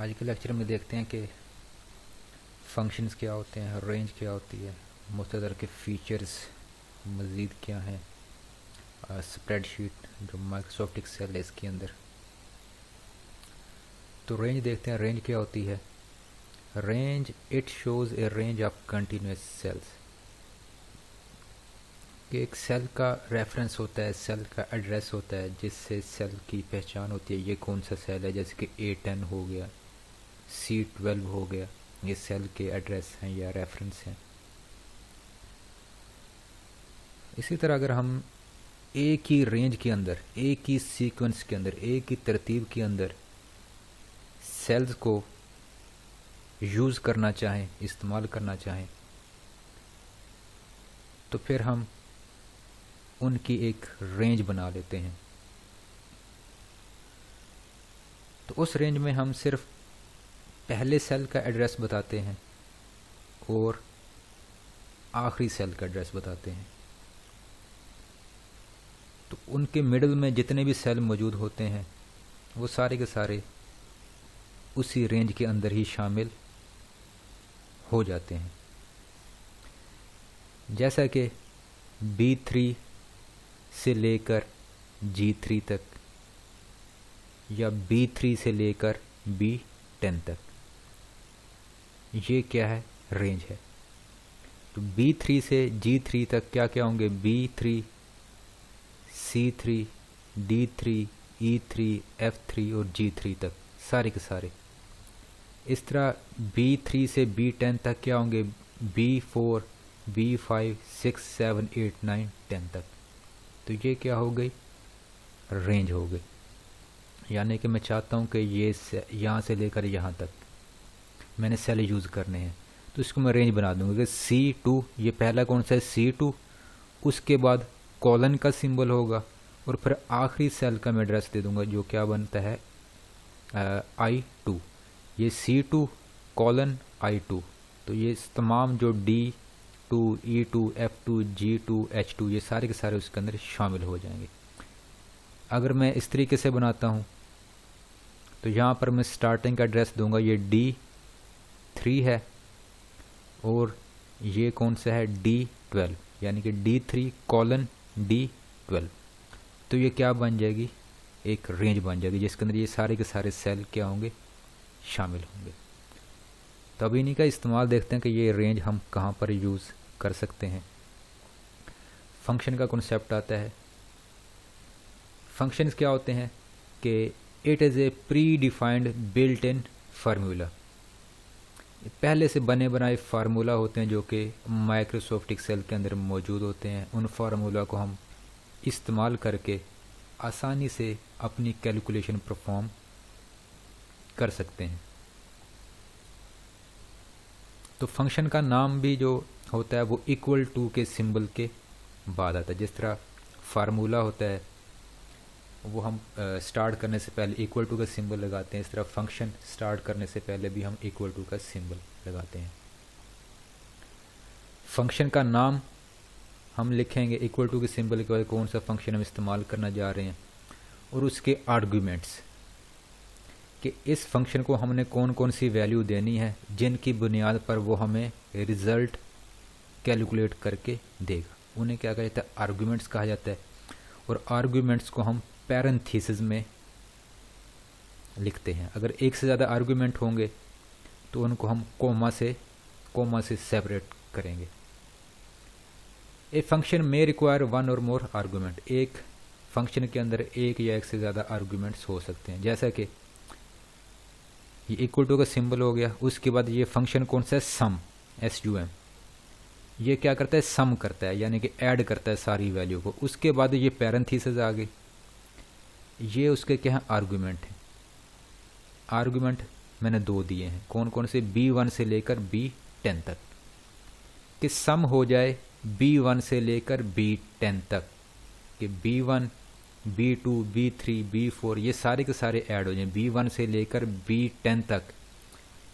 आज के लेक्चर में देखते हैं कि फंक्शंस क्या होते हैं, रेंज क्या होती है, मुख्तलिफ के फीचर्स मज़ीद क्या हैं, स्प्रेडशीट जो माइक्रोसॉफ्ट एक्सेल है इसके अंदर। तो रेंज देखते हैं, रेंज क्या होती है। Range it shows a range of continuous cells. कि एक सेल का रेफरेंस होता है, सेल का एड्रेस होता है जिससे सेल की पहचान होती है ये कौन सा सेल है। जैसे कि A10 हो गया, C12 हो गया, ये सेल के एड्रेस हैं या रेफरेंस हैं। इसी तरह अगर हम एक ही रेंज के अंदर, एक ही सीक्वेंस के अंदर, एक ही तरतीब के अंदर सेल्स को यूज़ करना चाहें, इस्तेमाल करना चाहें, तो फिर हम उनकी एक रेंज बना लेते हैं। तो उस रेंज में हम सिर्फ पहले सेल का एड्रेस बताते हैं और आखिरी सेल का एड्रेस बताते हैं। तो उनके मिडल में जितने भी सेल मौजूद होते हैं वो सारे के सारे उसी रेंज के अंदर ही शामिल हो जाते हैं। जैसा कि B3 से लेकर G3 तक या B3 से लेकर B10 तक, ये क्या है, रेंज है। तो B3 से G3 तक क्या क्या होंगे, B3, C3, D3, E3, F3 और G3 तक सारे के सारे। इस तरह B3 से B10 तक क्या होंगे, B4, B5, 6, 7, 8, 9, 10 तक। तो ये क्या हो गई, रेंज हो गई। यानी कि मैं चाहता हूँ कि ये यहाँ से लेकर यहाँ तक मैंने सेल यूज़ करने हैं, तो इसको मैं रेंज बना दूँगा कि C2, ये पहला कौन सा है, C2, उसके बाद कॉलन का सिंबल होगा और फिर आखिरी सेल का मैं एड्रेस दे दूँगा जो क्या बनता है I2। ये C2 कॉलन I2। तो ये तमाम जो D2, E2, F2, G2, H2 ये सारे के सारे उसके अंदर शामिल हो जाएंगे। अगर मैं इस तरीके से बनाता हूँ तो यहाँ पर मैं स्टार्टिंग का एड्रेस दूंगा, ये D3 है और ये कौन सा है, D12, यानी कि D3 कॉलन D12। तो ये क्या बन जाएगी, एक रेंज बन जाएगी जिसके अंदर ये सारे के सारे सेल क्या होंगे, शामिल होंगे। तो अब इन्हीं का इस्तेमाल देखते हैं कि ये रेंज हम कहाँ पर यूज़ कर सकते हैं। फंक्शन का कॉन्सेप्ट आता है। फंक्शंस क्या होते हैं कि it is a pre defined built in formula. पहले से बने बनाए फार्मूला होते हैं जो कि माइक्रोसॉफ्ट एक्सेल के अंदर मौजूद होते हैं। उन फार्मूला को हम इस्तेमाल करके आसानी से अपनी कैलकुलेशन परफॉर्म कर सकते हैं। तो फंक्शन का नाम भी जो होता है वो इक्वल टू के सिंबल के बाद आता है। जिस तरह फार्मूला होता है वो हम स्टार्ट करने से पहले इक्वल टू का सिंबल लगाते हैं, इस तरह फंक्शन स्टार्ट करने से पहले भी हम इक्वल टू का सिंबल लगाते हैं। फंक्शन का नाम हम लिखेंगे इक्वल टू के सिंबल के बाद कौन सा फंक्शन हम इस्तेमाल करना जा रहे हैं और उसके आर्गुमेंट्स कि इस फंक्शन को हमने कौन कौन सी वैल्यू देनी है जिनकी बुनियाद पर वो हमें रिज़ल्ट कैलकुलेट करके देगा। उन्हें क्या कहा जाता है, आर्गुमेंट्स कहा जाता है। और आर्गुमेंट्स को हम पैरेंथेसिस में लिखते हैं। अगर एक से ज़्यादा आर्गुमेंट होंगे तो उनको हम कोमा से सेपरेट करेंगे। ए फंक्शन में रिक्वायर वन और मोर आर्गुमेंट। एक फंक्शन के अंदर एक या एक से ज़्यादा आर्गुमेंट्स हो सकते हैं। जैसा कि ये इक्वल टू का सिंबल हो गया, उसके बाद ये फंक्शन कौन सा है, सम, SUM। ये क्या करता है, सम करता है, यानी कि ऐड करता है सारी वैल्यू को। उसके बाद ये पैरेंथेसिस आ गई, ये उसके क्या है, आर्गुमेंट है। आर्गुमेंट मैंने 2 दिए हैं, कौन कौन से, B1 से लेकर B10 तक, कि सम हो जाए B1 से लेकर B10 तक, कि B1, B2, B3, B4 ये सारे के सारे ऐड हो जाएं। B1 से लेकर B10 तक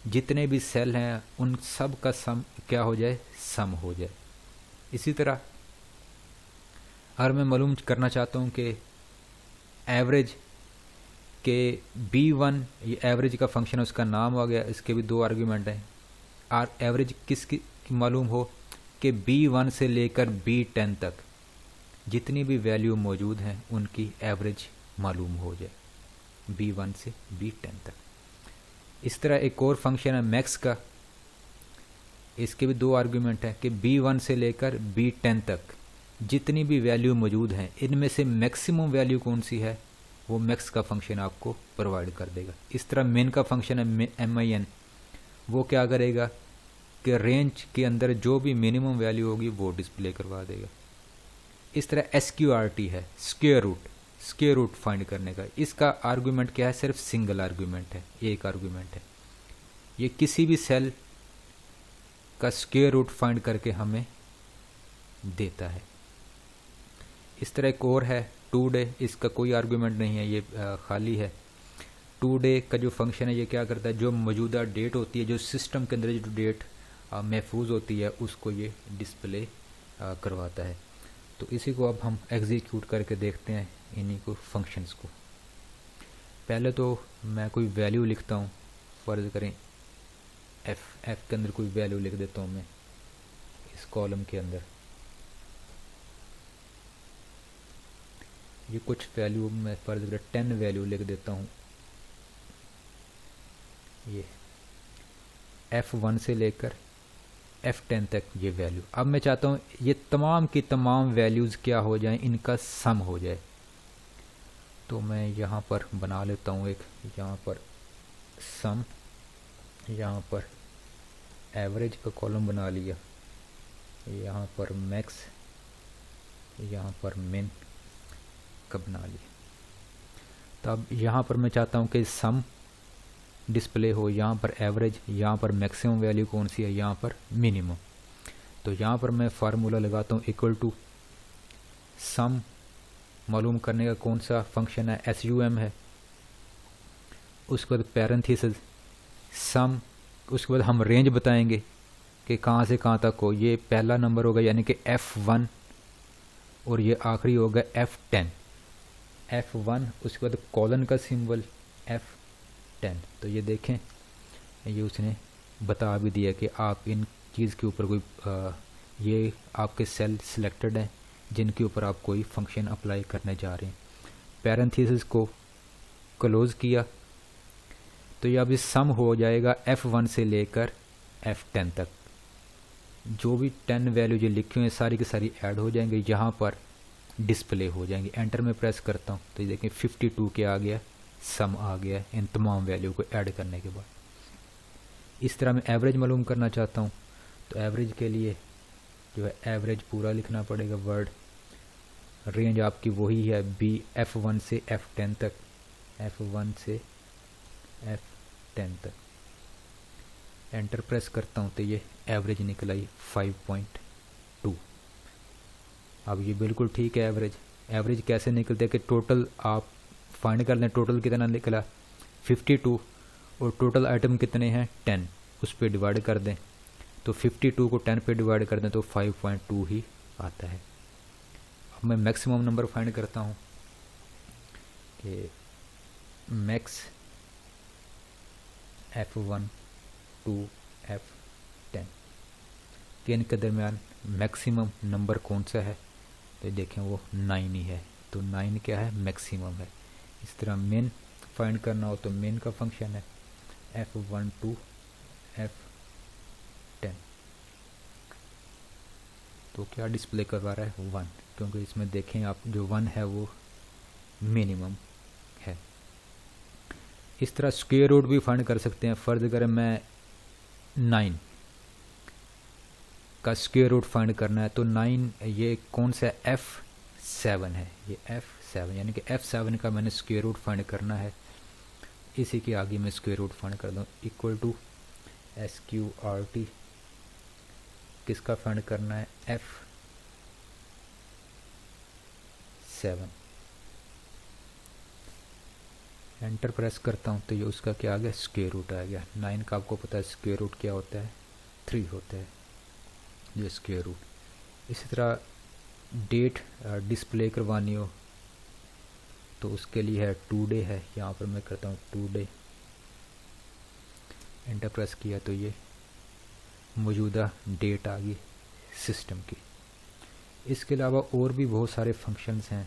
जितने भी सेल हैं उन सब का सम क्या हो जाए, सम हो जाए। इसी तरह अगर मैं मालूम करना चाहता हूँ कि एवरेज कि b1 ये एवरेज का फंक्शन है, उसका नाम आ गया, इसके भी दो आर्ग्यूमेंट हैं। एवरेज किसकी मालूम हो कि b1 से लेकर b10 तक जितनी भी वैल्यू मौजूद हैं उनकी एवरेज मालूम हो जाए, b1 से b10 तक। इस तरह एक और फंक्शन है मैक्स का, इसके भी दो आर्ग्यूमेंट हैं कि b1 से लेकर b10 तक जितनी भी वैल्यू मौजूद हैं इनमें से मैक्सिमम वैल्यू कौन सी है वो मैक्स का फंक्शन आपको प्रोवाइड कर देगा। इस तरह मिन का फंक्शन है min, वो क्या करेगा कि रेंज के अंदर जो भी मिनिमम वैल्यू होगी वो डिस्प्ले करवा देगा। इस तरह SQRT है, स्क्वायर रूट फाइंड करने का, इसका आर्गूमेंट क्या है, सिर्फ सिंगल आर्गूमेंट है, एक आर्गूमेंट है। ये किसी भी सेल का स्क्वायर रूट फाइंड करके हमें देता है। इस तरह एक और है टुडे, इसका कोई आर्गूमेंट नहीं है, ये खाली है। टुडे का जो फंक्शन है ये क्या करता है, जो मौजूदा डेट होती है, जो सिस्टम के अंदर जो डेट महफूज होती है उसको ये डिस्प्ले करवाता है। तो इसी को अब हम एग्जीक्यूट करके देखते हैं, इन्हीं को फंक्शंस को। पहले तो मैं कोई वैल्यू लिखता हूँ, फ़र्ज़ करें एफ के अंदर कोई वैल्यू लिख देता हूँ मैं इस कॉलम के अंदर। ये कुछ वैल्यू मैं फ़र्ज़ करें 10 वैल्यू लिख देता हूँ। ये F1 से लेकर F10 तक ये वैल्यू। अब मैं चाहता हूँ ये तमाम की तमाम वैल्यूज़ क्या हो जाएं, इनका सम हो जाए। तो मैं यहाँ पर बना लेता हूँ एक, यहाँ पर सम, यहाँ पर एवरेज का कॉलम बना लिया, यहाँ पर मैक्स, यहाँ पर मिन का बना लिया। तो अब यहाँ पर मैं चाहता हूँ कि सम डिस्प्ले हो, यहाँ पर एवरेज, यहाँ पर मैक्सिमम वैल्यू कौन सी है, यहाँ पर मिनिमम। तो यहाँ पर मैं फार्मूला लगाता हूँ इक्वल टू सम मालूम करने का कौन सा फंक्शन है, SUM है। उसके बाद पैरेंथेसिस सम, उसके बाद हम रेंज बताएंगे कि कहाँ से कहाँ तक हो। ये पहला नंबर होगा यानी कि F1 और ये आखिरी होगा F10। F1 उसके बाद कॉलन का सिंबल F10। तो ये देखें, ये उसने बता भी दिया कि आप इन चीज़ के ऊपर कोई ये आपके सेल सिलेक्टेड हैं जिनके ऊपर आप कोई फंक्शन अप्लाई करने जा रहे हैं। पैरेंथेसिस को क्लोज़ किया तो ये अब इस सम हो जाएगा F1 से लेकर F10 तक। जो भी 10 वैल्यू जो लिखी हुई हैं सारी की सारी ऐड हो जाएंगे, यहाँ पर डिस्प्ले हो जाएंगे। एंटर में प्रेस करता हूँ तो ये देखें 52 के आ गया, सम आ गया इन तमाम वैल्यू को ऐड करने के बाद। इस तरह मैं एवरेज मालूम करना चाहता हूँ तो एवरेज के लिए जो है एवरेज पूरा लिखना पड़ेगा वर्ड। रेंज आपकी वही है F1 से F10 तक, F1 से F10 तक। एंटर प्रेस करता हूँ तो ये एवरेज निकल आई 5.2। अब ये बिल्कुल ठीक है। एवरेज कैसे निकलते हैं कि टोटल आप फाइंड कर लें, टोटल कितना निकला 52 और टोटल आइटम कितने हैं 10, उस पर डिवाइड कर दें तो 52 को 10 पे डिवाइड कर दें तो 5.2 ही आता है। अब मैं मैक्सिमम नंबर फाइंड करता हूँ कि मैक्स F1 to F10 के इनके दरमियान मैक्सिमम नंबर कौन सा है, तो देखें वो 9 ही है। तो 9 क्या है, मैक्सिमम है। इस तरह मिन फाइंड करना हो तो मिन का फंक्शन है F1 to F10। तो क्या डिस्प्ले करवा रहा है 1, क्योंकि इसमें देखें आप जो 1 है वो मिनिमम है। इस तरह स्क्वायर रूट भी फाइंड कर सकते हैं। फ़र्ज़ करें मैं 9 का स्क्वायर रूट फाइंड करना है तो 9 ये कौन सा F7 है, ये F7 यानी कि F7 का मैंने स्क्वायर रूट फाइंड करना है। इसी के आगे मैं स्क्वायर रूट फाइंड कर दूँ इक्वल टू SQRT, किसका फाइंड करना है F7। एंटर प्रेस करता हूँ तो ये उसका क्या आ गया, स्क्वायर रूट आ गया। 9 का आपको पता है स्क्वायर रूट क्या होता है, 3 होता है ये स्क्वायर रूट। इसी तरह डेट डिस्प्ले करवानी हो तो उसके लिए है टुडे है, यहाँ पर मैं करता हूँ टुडे, एंटर प्रेस किया तो ये मौजूदा डेट आ गई सिस्टम की। इसके अलावा और भी बहुत सारे फंक्शंस हैं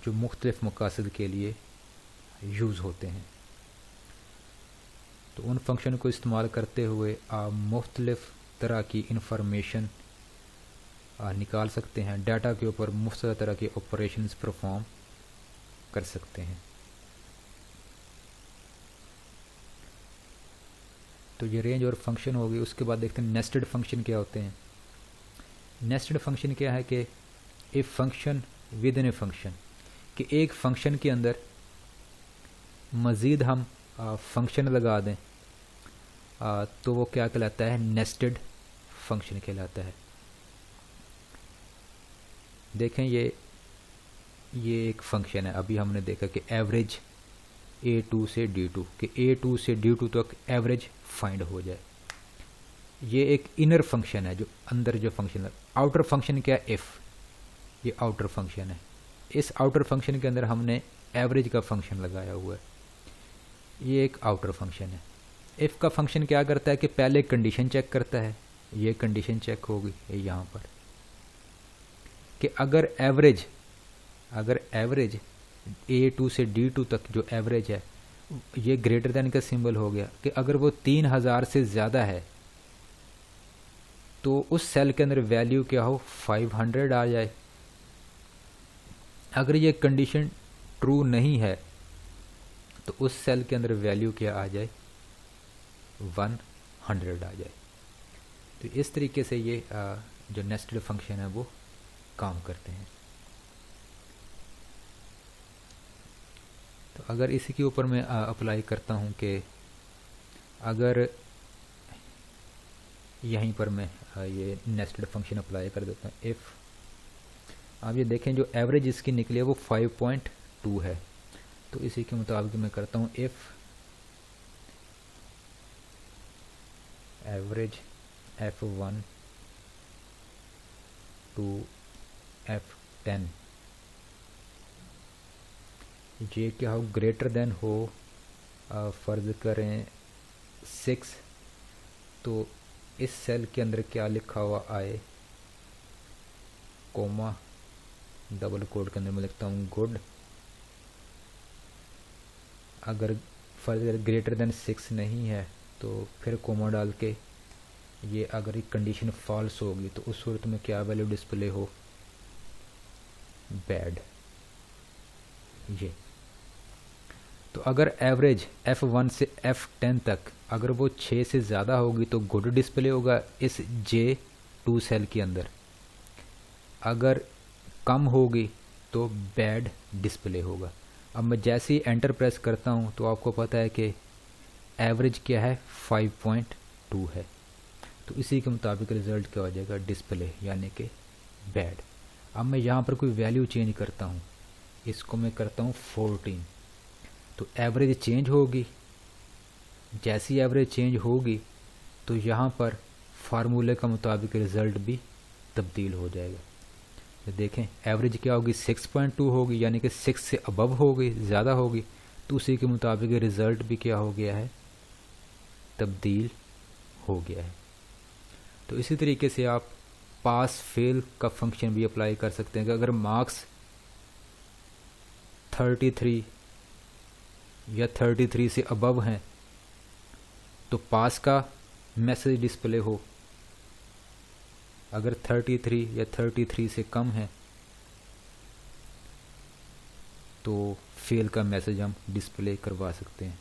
जो मुख्तलिफ मकासद के लिए यूज़ होते हैं। तो उन फंक्शन को इस्तेमाल करते हुए आप मुख्तलिफ तरह की इंफॉर्मेशन निकाल सकते हैं, डाटा के ऊपर मुख्तलिफ तरह के ऑपरेशंस परफॉर्म कर सकते हैं। तो ये रेंज और फंक्शन हो गई। उसके बाद देखते हैं नेस्टेड फंक्शन क्या होते हैं। नेस्टेड फंक्शन क्या है कि a function with in a function, कि एक फंक्शन के अंदर मज़ीद हम फंक्शन लगा दें तो वो क्या कहलाता है, नेस्टेड फंक्शन कहलाता है। देखें ये एक फंक्शन है, अभी हमने देखा कि एवरेज A2 से D2, कि A2 से D2 तक एवरेज फाइंड हो जाए। ये एक इनर फंक्शन है, जो अंदर जो फंक्शन है। आउटर फंक्शन क्या है, इफ़, ये आउटर फंक्शन है। इस आउटर फंक्शन के अंदर हमने एवरेज का फंक्शन लगाया हुआ है, ये एक आउटर फंक्शन है। इफ़ का फंक्शन क्या करता है कि पहले कंडीशन चेक करता है, ये कंडीशन चेक होगी यहाँ पर, कि अगर एवरेज A2 से D2 तक जो एवरेज है, ये ग्रेटर देन का सिंबल हो गया, कि अगर वो 3000 से ज़्यादा है तो उस सेल के अंदर वैल्यू क्या हो, 500 आ जाए। अगर ये कंडीशन ट्रू नहीं है तो उस सेल के अंदर वैल्यू क्या आ जाए, 100 आ जाए। तो इस तरीके से ये जो नेस्टेड फंक्शन है वो काम करते हैं। तो अगर इसी के ऊपर मैं अप्लाई करता हूँ कि अगर यहीं पर मैं ये नेस्टेड फंक्शन अप्लाई कर देता हूँ, इफ़, आप ये देखें जो एवरेज इसकी निकली है वो 5.2 है। तो इसी के मुताबिक मैं करता हूँ if average F1 to F10, ये क्या हो, ग्रेटर देन हो, फ़र्ज़ करें 6, तो इस सेल के अंदर क्या लिखा हुआ आए, कोमा, डबल कोड के अंदर मैं लिखता हूँ गुड। अगर फ़र्ज़ करें ग्रेटर देन 6 नहीं है तो फिर कोमा डाल के ये अगर एक कंडीशन फॉल्स होगी तो उस सूरत में क्या वैल्यू डिस्प्ले हो, बैड। ये तो अगर एवरेज F1 से F10 तक अगर वो 6 से ज़्यादा होगी तो गुड डिस्प्ले होगा इस J2 सेल के अंदर, अगर कम होगी तो बैड डिस्प्ले होगा। अब मैं जैसे ही एंटर प्रेस करता हूँ तो आपको पता है कि एवरेज क्या है, 5.2 है। तो इसी के मुताबिक रिज़ल्ट क्या हो जाएगा, डिस्प्ले, यानी कि बैड। अब मैं यहाँ पर कोई वैल्यू चेंज करता हूँ, इसको मैं करता हूँ 14, तो एवरेज चेंज होगी। जैसी एवरेज चेंज होगी तो यहाँ पर फार्मूले का मुताबिक रिज़ल्ट भी तब्दील हो जाएगा। तो देखें एवरेज क्या होगी, 6.2 होगी, यानी कि 6 से अबव होगी, ज़्यादा होगी, तो उसी के मुताबिक रिज़ल्ट भी क्या हो गया है, तब्दील हो गया है। तो इसी तरीके से आप पास फेल का फंक्शन भी अप्लाई कर सकते हैं कि अगर मार्क्स 33 या 33 से अबव हैं तो पास का मैसेज डिस्प्ले हो, अगर 33 या 33 से कम है तो फेल का मैसेज हम डिस्प्ले करवा सकते हैं।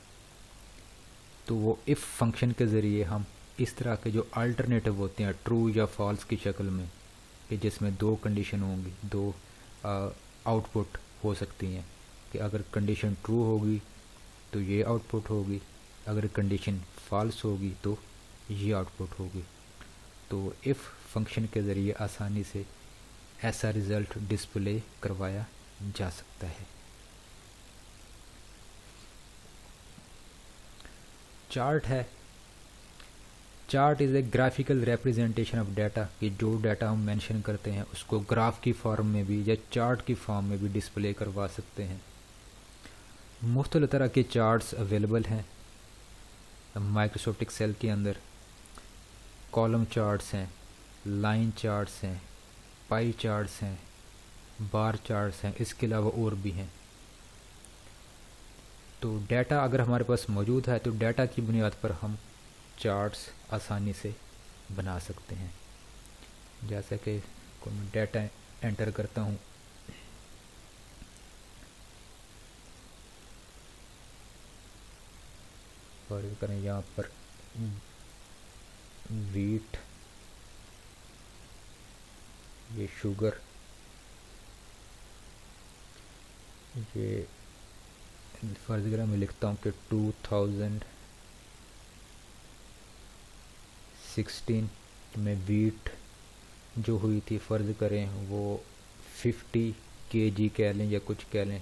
तो वो इफ़ फंक्शन के ज़रिए हम इस तरह के जो अल्टरनेटिव होते हैं ट्रू या फॉल्स की शक्ल में, कि जिसमें दो कंडीशन होंगी, दो आउटपुट हो सकती हैं, कि अगर कंडीशन ट्रू होगी तो ये आउटपुट होगी, अगर कंडीशन फॉल्स होगी तो ये आउटपुट होगी। तो इफ़ फंक्शन के ज़रिए आसानी से ऐसा रिज़ल्ट डिस्प्ले करवाया जा सकता है। चार्ट है, chart is a graphical representation of data, कि जो डाटा हम मेंशन करते हैं उसको ग्राफ की फॉर्म में भी या चार्ट की फॉर्म में भी डिस्प्ले करवा सकते हैं। मुख्तलिफ तरह के चार्ट्स अवेलेबल हैं माइक्रोसॉफ्ट एक्सेल के अंदर। कॉलम चार्ट्स हैं, लाइन चार्ट्स हैं, पाई चार्ट्स हैं, बार चार्ट्स हैं, इसके अलावा और भी हैं। तो डाटा अगर हमारे पास मौजूद है तो डाटा की बुनियाद पर हम चार्ट्स आसानी से बना सकते हैं। जैसे कि मैं डाटा एंटर करता हूँ, और करें यहाँ पर वीट, ये शुगर, ये फर्ज अगर मैं लिखता हूँ कि 2016 में वीट जो हुई थी फ़र्ज़ करें वो 50 kg कह लें या कुछ कह लें,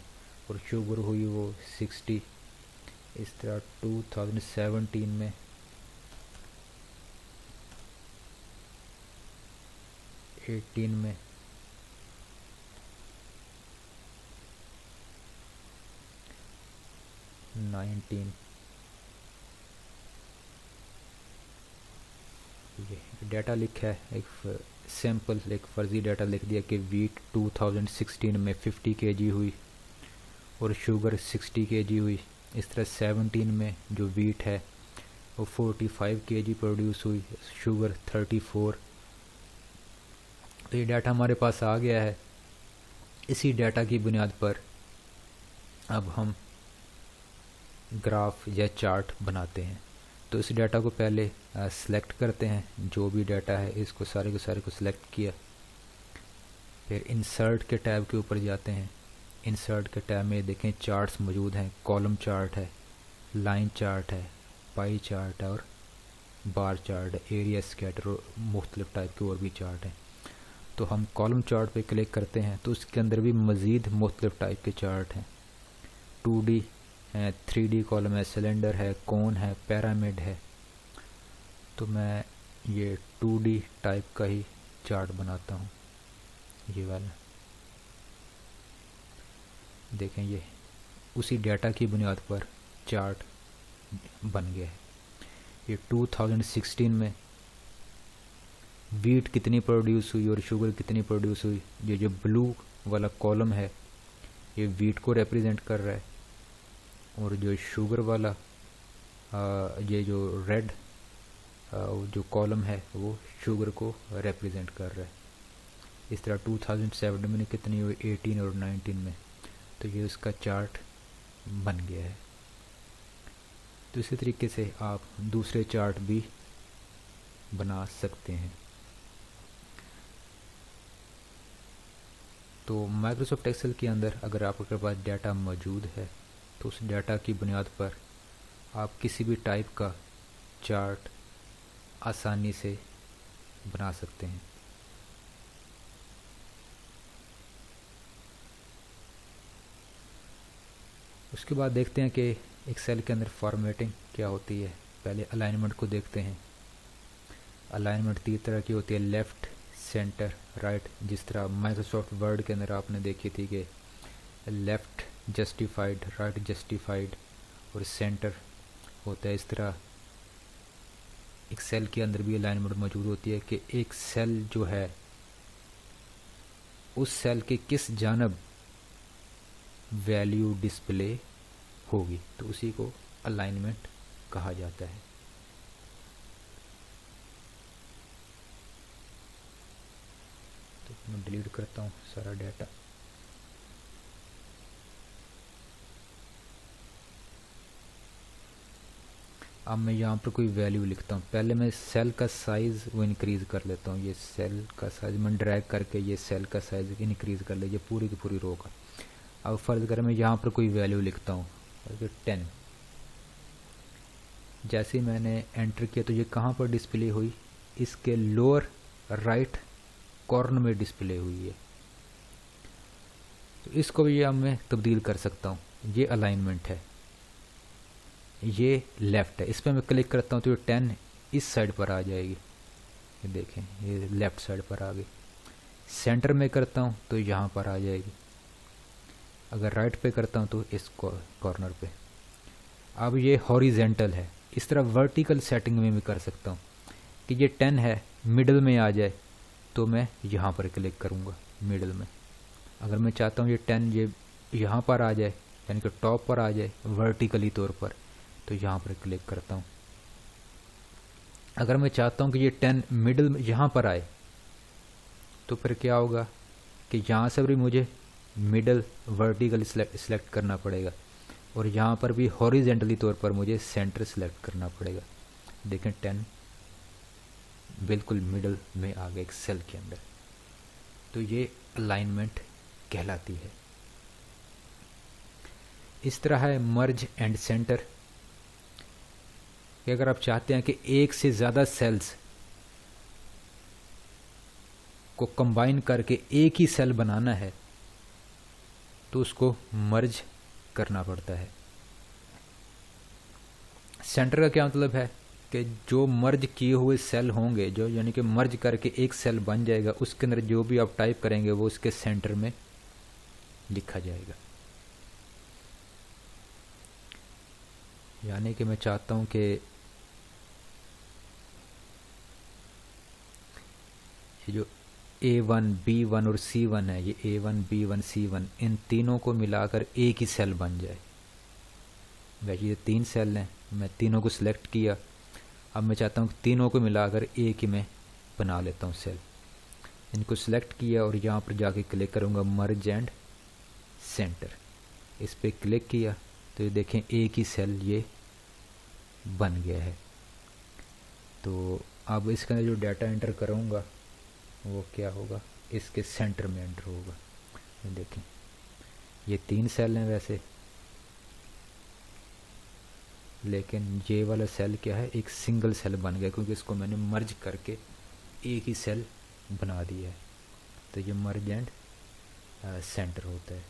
और शुगर हुई वो 60। इस तरह 2017 में में 19, ये डाटा लिखा है, एक सैम्पल, एक फ़र्ज़ी डाटा लिख दिया कि वीट 2016 में 50 kg हुई और शुगर 60 kg हुई। इस तरह 17 में जो वीट है वो 45 kg प्रोड्यूस हुई, शुगर 34। तो ये डाटा हमारे पास आ गया है। इसी डाटा की बुनियाद पर अब हम ग्राफ या चार्ट बनाते हैं। तो इस डाटा को पहले सिलेक्ट करते हैं, जो भी डाटा है इसको सारे को सिलेक्ट किया, फिर इंसर्ट के टैब के ऊपर जाते हैं। इंसर्ट के टैब में देखें चार्ट्स मौजूद हैं, कॉलम चार्ट है, लाइन चार्ट है, पाई चार्ट है और बार चार्ट है, एरिया स्कैटर और मुख्तलिफ टाइप के और भी चार्ट हैं। तो हम कॉलम चार्ट पे क्लिक करते हैं तो उसके अंदर भी मज़ीद मुख्तलिफ टाइप के चार्ट हैं। 2D है, 3D कॉलम है, सिलेंडर है, कोन है, पिरामिड है। तो मैं ये 2D टाइप का ही चार्ट बनाता हूँ, ये वाला देखें, ये उसी डाटा की बुनियाद पर चार्ट बन गया है। ये 2016 में वीट कितनी प्रोड्यूस हुई और शुगर कितनी प्रोड्यूस हुई, ये जो ब्लू वाला कॉलम है ये वीट को रिप्रेजेंट कर रहा है, और जो शुगर वाला ये जो रेड जो कॉलम है वो शुगर को रिप्रेजेंट कर रहा है। इस तरह 2007 में कितनी हुई, 18 और 19 में। तो ये उसका चार्ट बन गया है। तो इसी तरीके से आप दूसरे चार्ट भी बना सकते हैं। तो माइक्रोसॉफ्ट एक्सेल के अंदर अगर आपके पास डाटा मौजूद है तो उस डाटा की बुनियाद पर आप किसी भी टाइप का चार्ट आसानी से बना सकते हैं। उसके बाद देखते हैं कि एक्सेल के अंदर फॉर्मेटिंग क्या होती है। पहले अलाइनमेंट को देखते हैं। अलाइनमेंट 3 तरह की होती है, लेफ़्ट, सेंटर, राइट। जिस तरह माइक्रोसॉफ्ट वर्ड के अंदर आपने देखी थी कि लेफ़्ट जस्टिफाइड, राइट जस्टिफाइड और सेंटर होता है। इस तरह एक्सेल के अंदर भी अलाइनमेंट मौजूद होती है कि एक सेल जो है उस सेल के किस जानब वैल्यू डिस्प्ले होगी, तो उसी को अलाइनमेंट कहा जाता है। तो मैं डिलीट करता हूँ सारा डाटा। अब मैं यहाँ पर कोई वैल्यू लिखता हूँ। पहले मैं सेल का साइज़ वो इंक्रीज़ कर लेता हूँ। ये सेल का साइज़ मैं ड्रैग करके ये सेल का साइज़ इंक्रीज़ कर लीजिए पूरी की पूरी रो का। अब फ़र्ज़ करें मैं यहाँ पर कोई वैल्यू लिखता हूँ 10। जैसे ही मैंने एंटर किया तो ये कहाँ पर डिस्प्ले हुई, इसके लोअर राइट कॉर्नर में डिस्प्ले हुई है। तो इसको भी अब मैं तब्दील कर सकता हूँ। ये अलाइनमेंट है, ये लेफ़्ट है। इस पर मैं क्लिक करता हूँ तो ये 10 इस साइड पर आ जाएगी, ये देखें ये लेफ़्ट साइड पर आ गई। सेंटर में करता हूँ तो यहाँ पर आ जाएगी, अगर राइट पे करता हूँ तो इस कॉर्नर पे। अब ये हॉरिजेंटल है, इस तरह वर्टिकल सेटिंग में भी कर सकता हूँ कि ये 10 है मिडल में आ जाए, तो मैं यहाँ पर क्लिक करूँगा मिडल में। अगर मैं चाहता हूँ ये 10 ये यहाँ पर आ जाए, यानी कि टॉप पर आ जाए वर्टिकली तौर पर, तो यहाँ पर क्लिक करता हूँ। अगर मैं चाहता हूँ कि ये 10 मिडल में यहाँ पर आए, तो फिर क्या होगा कि यहाँ से भी मुझे मिडल वर्टिकल सिलेक्ट करना पड़ेगा, और यहाँ पर भी हॉरिजेंटली तौर पर मुझे सेंटर सिलेक्ट करना पड़ेगा। देखें 10 बिल्कुल मिडल में आ गया एक सेल के अंदर, तो ये अलाइनमेंट कहलाती है। इस तरह है मर्ज एंड सेंटर, कि अगर आप चाहते हैं कि एक से ज़्यादा सेल्स को कंबाइन करके एक ही सेल बनाना है, तो उसको मर्ज करना पड़ता है। सेंटर का क्या मतलब है कि जो मर्ज किए हुए सेल होंगे, जो यानी कि मर्ज करके एक सेल बन जाएगा, उसके अंदर जो भी आप टाइप करेंगे वो उसके सेंटर में लिखा जाएगा। यानी कि मैं चाहता हूं कि ये जो A1, B1 और C1 है, ये A1, B1, C1 इन तीनों को मिलाकर एक ही सेल बन जाए। वैसे ये 3 सेल हैं, मैं तीनों को सिलेक्ट किया, अब मैं चाहता हूँ कि तीनों को मिलाकर एक ही में बना लेता हूँ सेल। इनको सिलेक्ट किया और यहाँ पर जाके क्लिक करूँगा मर्ज एंड सेंटर, इस पर क्लिक किया तो ये देखें एक ही सेल ये बन गया है। तो अब इसके अंदर जो डाटा एंटर करूँगा वो क्या होगा, इसके सेंटर में एंटर होगा। ये देखें ये 3 सेल हैं वैसे, लेकिन ये वाला सेल क्या है, एक सिंगल सेल बन गया, क्योंकि इसको मैंने मर्ज करके एक ही सेल बना दिया है। तो ये मर्ज एंड सेंटर होता है।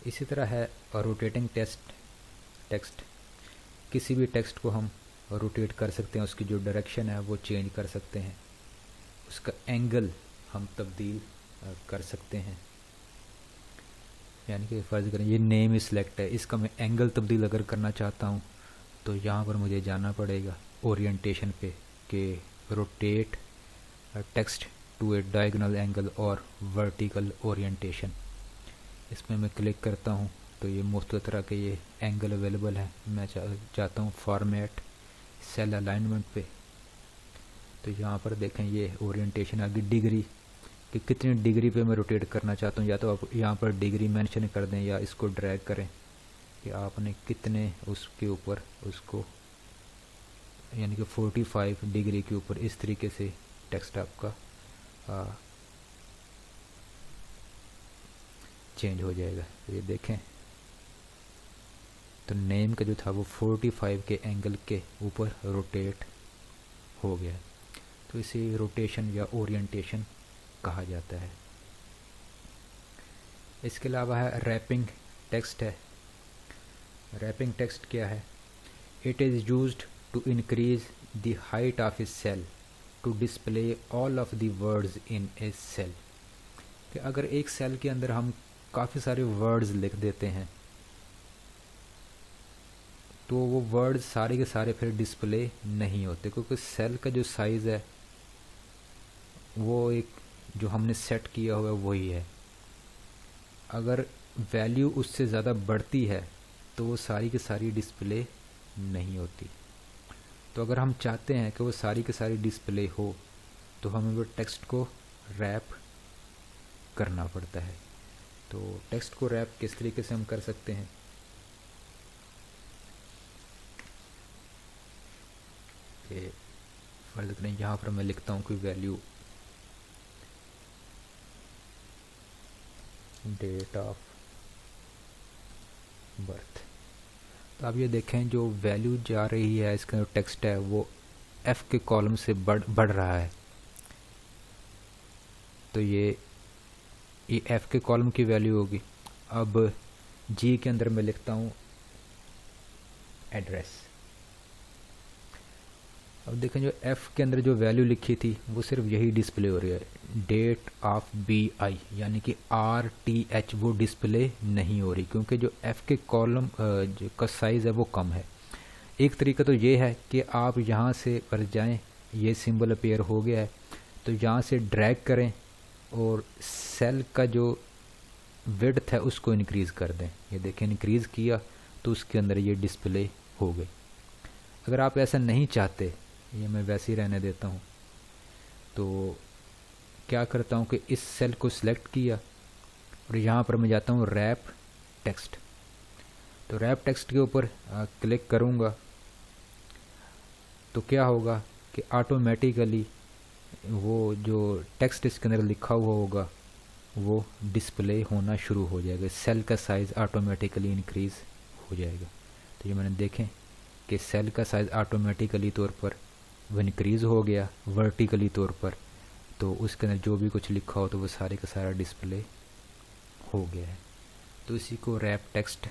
इसी तरह है रोटेटिंग टेक्स्ट, किसी भी टेक्स्ट को हम रोटेट कर सकते हैं, उसकी जो डायरेक्शन है वो चेंज कर सकते हैं, उसका एंगल हम तब्दील कर सकते हैं। यानी कि फ़र्ज़ करें ये नेम सिलेक्ट है, इसका मैं एंगल तब्दील अगर करना चाहता हूँ तो यहाँ पर मुझे जाना पड़ेगा ओरिएंटेशन पे कि rotate text to a diagonal angle और वर्टिकल ओरिएंटेशन। इसमें मैं क्लिक करता हूँ तो ये मुख्तलिफ तरह के ये एंगल अवेलेबल है। मैं चाहता हूँ फॉर्मेट सेल अलाइनमेंट पे, तो यहाँ पर देखें ये ओरिएंटेशन आ गई डिग्री कि कितनी डिग्री पे मैं रोटेट करना चाहता हूँ। या तो आप यहाँ पर डिग्री मेंशन कर दें या इसको ड्रैग करें कि आपने कितने उसके ऊपर उसको, यानी कि 45 डिग्री के ऊपर इस तरीके से टेक्स्ट आपका चेंज हो जाएगा। तो ये देखें तो नेम का जो था वो 45 के एंगल के ऊपर रोटेट हो गया। तो इसे रोटेशन या ओरिएंटेशन कहा जाता है। इसके अलावा है रैपिंग टेक्स्ट है। रैपिंग टेक्स्ट क्या है, it is used to increase the height of a cell to display all of the words in a cell. कि अगर एक सेल के अंदर हम काफ़ी सारे वर्ड्स लिख देते हैं तो वो वर्ड सारे के सारे फिर डिस्प्ले नहीं होते, क्योंकि सेल का जो साइज़ है वो एक जो हमने सेट किया हुआ है वही है। अगर वैल्यू उससे ज़्यादा बढ़ती है तो वो सारी की सारी डिस्प्ले नहीं होती। तो अगर हम चाहते हैं कि वो सारी की सारी डिस्प्ले हो तो हमें वो टेक्स्ट को रैप करना पड़ता है। तो टेक्स्ट को रैप किस तरीके से हम कर सकते हैं, कि फर्ज करें यहाँ पर मैं लिखता हूँ कोई वैल्यू डेट ऑफ बर्थ, तो आप ये देखें जो वैल्यू जा रही है इसका जो टेक्स्ट है वो एफ के कॉलम से बढ़ रहा है। तो ये एफ के कॉलम की वैल्यू होगी। अब जी के अंदर मैं लिखता हूँ एड्रेस। अब देखें जो f के अंदर जो वैल्यू लिखी थी वो सिर्फ यही डिस्प्ले हो रही है, डेट ऑफ BI, यानी कि RTH वो डिस्प्ले नहीं हो रही, क्योंकि जो f के कॉलम का साइज़ है वो कम है। एक तरीका तो ये है कि आप यहाँ से पर जाएं, ये सिंबल अपीयर हो गया है तो यहाँ से ड्रैग करें और सेल का जो विड्थ है उसको इंक्रीज़ कर दें। ये देखें इंक्रीज़ किया तो उसके अंदर ये डिस्प्ले हो गई। अगर आप ऐसा नहीं चाहते, ये मैं वैसे ही रहने देता हूँ, तो क्या करता हूँ कि इस सेल को सिलेक्ट किया और यहाँ पर मैं जाता हूँ रैप टेक्स्ट। तो रैप टेक्स्ट के ऊपर क्लिक करूँगा तो क्या होगा कि ऑटोमेटिकली वो जो टेक्स्ट इसके अंदर लिखा हुआ होगा वो डिस्प्ले होना शुरू हो जाएगा, सेल का साइज़ ऑटोमेटिकली इंक्रीज़ हो जाएगा। तो ये मैंने देखें कि सेल का साइज़ ऑटोमेटिकली तौर पर वो इंक्रीज़ हो गया वर्टिकली तौर पर, तो उसके अंदर जो भी कुछ लिखा हो तो वो सारे का सारा डिस्प्ले हो गया है। तो इसी को रैप टेक्स्ट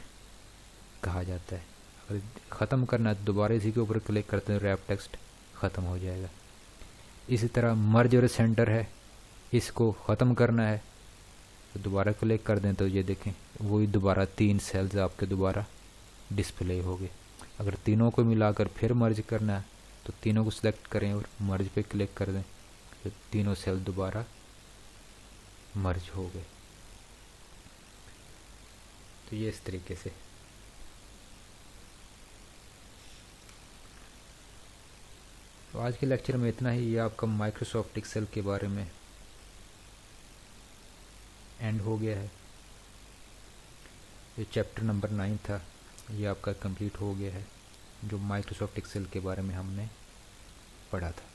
कहा जाता है। अगर ख़त्म करना है तो दोबारा इसी के ऊपर क्लिक करते हैं, रैप टेक्स्ट ख़त्म हो जाएगा। इसी तरह मर्ज और सेंटर है, इसको ख़त्म करना है तो दोबारा क्लिक कर दें तो ये देखें वही दोबारा 3 सेल्स आपके दोबारा डिस्प्ले हो गए। अगर तीनों को मिलाकर फिर मर्ज करना है तो तीनों को सिलेक्ट करें और मर्ज पे क्लिक कर दें तो तीनों सेल दोबारा मर्ज हो गए। तो ये इस तरीके से। तो आज के लेक्चर में इतना ही। ये आपका माइक्रोसॉफ्ट एक्सेल के बारे में एंड हो गया है। ये चैप्टर नंबर 9 था, ये आपका कंप्लीट हो गया है, जो माइक्रोसॉफ्ट एक्सेल के बारे में हमने पढ़ा था।